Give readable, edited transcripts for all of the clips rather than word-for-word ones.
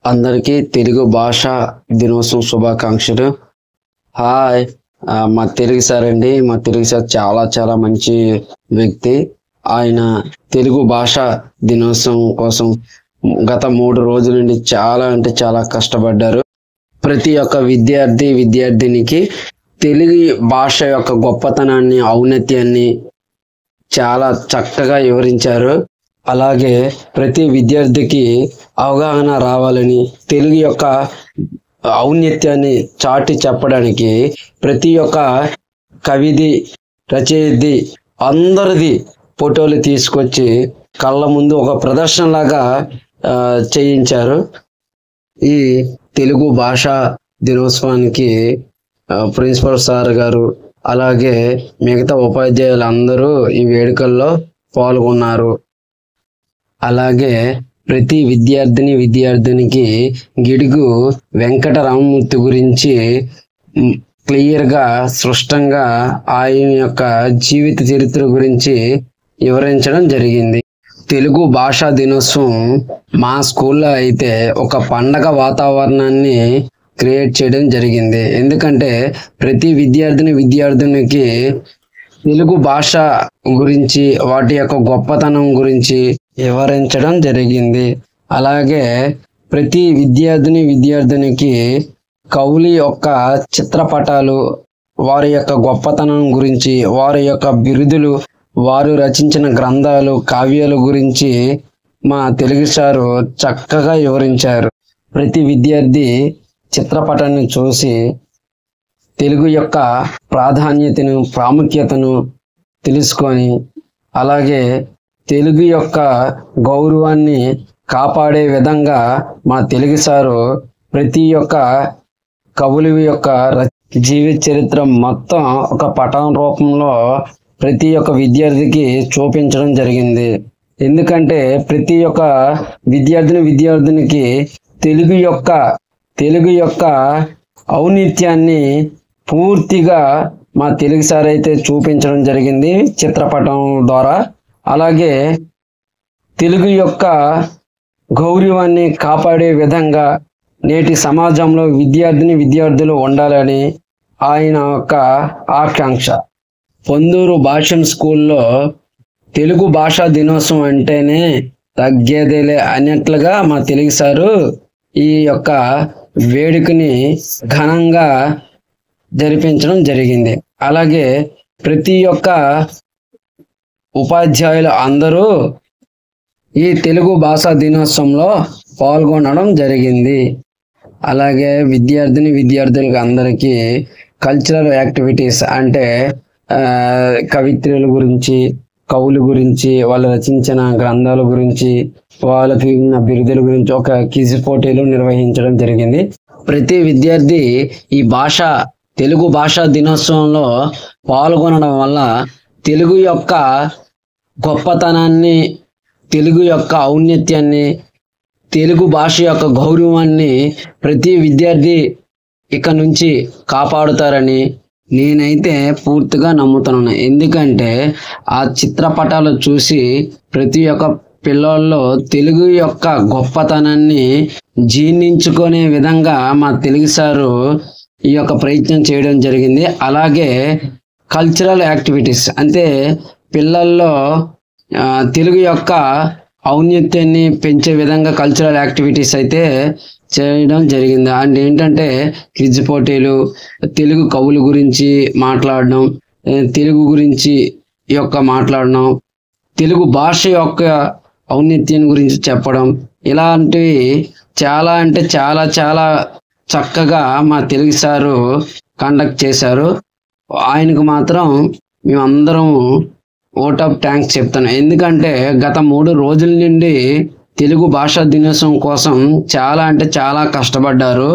అందరికీ తెలుగు భాష దినోత్సవం శుభాకాంక్షలు. హాయ్. మా తెలుగు సార్ అండి. మా తెలుగు సార్ చాలా చాలా మంచి వ్యక్తి. ఆయన తెలుగు భాష దినోత్సవం కోసం గత 3 రోజుల నుండి చాలా అంటే చాలా కష్టపడ్డారు. ప్రతి ఒక్క విద్యార్థినికి తెలుగు భాష యొక్క గొప్పతనాన్ని, ఔన్నత్యాన్ని చాలా చక్కగా వివరించారు. అలాగే ప్రతి విద్యార్థికి అవగాహన రావాలని, తెలుగు యొక్క ఔన్నత్యాన్ని చాటి చెప్పడానికి ప్రతి ఒక్క కవిది, రచయితది అందరిది ఫోటోలు తీసుకొచ్చి కళ్ళ ముందు ఒక ప్రదర్శనలాగా చేయించారు. ఈ తెలుగు భాషా దినోత్సవానికి ప్రిన్సిపల్ సార్ గారు అలాగే మిగతా ఉపాధ్యాయులు అందరూ ఈ వేడుకల్లో పాల్గొన్నారు. అలాగే ప్రతి విద్యార్థినికి గిడుగు వెంకట రామమూర్తి గురించి క్లియర్గా, స్పష్టంగా ఆయన యొక్క జీవిత చరిత్ర గురించి వివరించడం జరిగింది. తెలుగు భాషా దినోత్సవం మా స్కూల్లో అయితే ఒక పండగ వాతావరణాన్ని క్రియేట్ చేయడం జరిగింది. ఎందుకంటే ప్రతి విద్యార్థినికి తెలుగు భాష గురించి, వాటి యొక్క గొప్పతనం గురించి వివరించడం జరిగింది. అలాగే ప్రతి విద్యార్థినికి కవుల యొక్క చిత్రపటాలు, వారి యొక్క గొప్పతనం గురించి, వారి యొక్క బిరుదులు, వారు రచించిన గ్రంథాలు, కావ్యాల గురించి మా తెలుగు సారు చక్కగా వివరించారు. ప్రతి విద్యార్థి చిత్రపటాన్ని చూసి తెలుగు యొక్క ప్రాధాన్యతను, ప్రాముఖ్యతను తెలుసుకొని, అలాగే తెలుగు యొక్క గౌరవాన్ని కాపాడే విధంగా మా తెలుగు సారు ప్రతి ఒక్క కవుల యొక్క జీవిత చరిత్ర మొత్తం ఒక పటం రూపంలో ప్రతి ఒక్క విద్యార్థికి చూపించడం జరిగింది. ఎందుకంటే ప్రతి ఒక్క విద్యార్థినికి తెలుగు యొక్క ఔన్నత్యాన్ని పూర్తిగా మా తెలుగు సార్ అయితే చూపించడం జరిగింది చిత్రపటం ద్వారా. అలాగే తెలుగు యొక్క గౌరవాన్ని కాపాడే విధంగా నేటి సమాజంలో విద్యార్థులు ఉండాలని ఆయన యొక్క ఆకాంక్ష. పొందూరు భాషం స్కూల్లో తెలుగు భాషా దినోత్సవం అంటేనే తగ్గేదేలే అన్నట్లుగా మా తెలుగు సారు ఈ యొక్క వేడుకని ఘనంగా జరిపించడం జరిగింది. అలాగే ప్రతి ఒక్క ఉపాధ్యాయులు అందరూ ఈ తెలుగు భాషా దినోత్సవంలో పాల్గొనడం జరిగింది. అలాగే విద్యార్థులకు అందరికీ కల్చరల్ యాక్టివిటీస్ అంటే కవిత్రుల గురించి, కవుల గురించి, వాళ్ళు రచించిన గ్రంథాల గురించి, వాళ్ళకి ఉన్న బిరుదుల గురించి ఒక క్విజ్ పోటీలు నిర్వహించడం జరిగింది. ప్రతి విద్యార్థి ఈ తెలుగు భాషా దినోత్సవంలో పాల్గొనడం వల్ల తెలుగు యొక్క గొప్పతనాన్ని, తెలుగు యొక్క ఔన్నత్యాన్ని, తెలుగు భాష యొక్క గౌరవాన్ని ప్రతి విద్యార్థి ఇక నుంచి కాపాడుతారని నేనైతే పూర్తిగా నమ్ముతున్నాను. ఎందుకంటే ఆ చిత్రపటాలు చూసి ప్రతి ఒక్క పిల్లల్లో తెలుగు యొక్క గొప్పతనాన్ని జీర్ణించుకునే విధంగా మా తెలుగు సారు ఈ యొక్క ప్రయత్నం చేయడం జరిగింది. అలాగే కల్చరల్ యాక్టివిటీస్ అంటే పిల్లల్లో తెలుగు యొక్క ఔన్నత్యాన్ని పెంచే విధంగా కల్చరల్ యాక్టివిటీస్ అయితే చేయడం జరిగింది. అండ్ ఏంటంటే క్విజ్ పోటీలు, తెలుగు కవుల గురించి మాట్లాడడం, తెలుగు గురించి మాట్లాడడం, తెలుగు భాష యొక్క ఔన్నత్యం గురించి చెప్పడం, ఇలాంటివి చాలా అంటే చాలా చాలా చక్కగా మా తెలుగు సారు కండక్ట్ చేశారు. ఆయనకు మాత్రం మేమందరం ఓట్ ఆఫ్ థ్యాంక్స్ చెప్తాను. ఎందుకంటే గత 3 రోజుల నుండి తెలుగు భాషా దినోత్సవం కోసం చాలా అంటే చాలా కష్టపడ్డారు.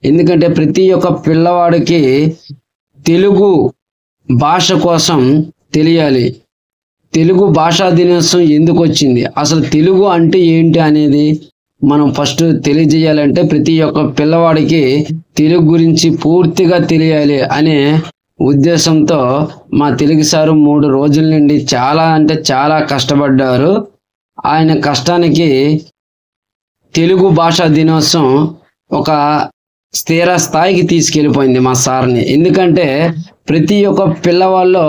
ఎందుకంటే ప్రతి ఒక్క పిల్లవాడికి తెలుగు భాష కోసం తెలియాలి. తెలుగు భాషా దినోత్సవం ఎందుకు వచ్చింది, అసలు తెలుగు అంటే ఏంటి అనేది మనం ఫస్ట్ తెలియజేయాలంటే ప్రతి ఒక్క పిల్లవాడికి తెలుగు గురించి పూర్తిగా తెలియాలి అనే ఉద్దేశంతో మా తెలుగు సారు 3 రోజుల నుండి చాలా అంటే చాలా కష్టపడ్డారు. ఆయన కష్టానికి తెలుగు భాషా దినోత్సవం ఒక స్థిర స్థాయికి తీసుకెళ్ళిపోయింది మా సార్ని. ఎందుకంటే ప్రతి ఒక్క పిల్లవాళ్ళు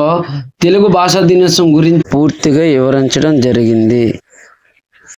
తెలుగు భాషా దినోత్సవం గురించి పూర్తిగా వివరించడం జరిగింది.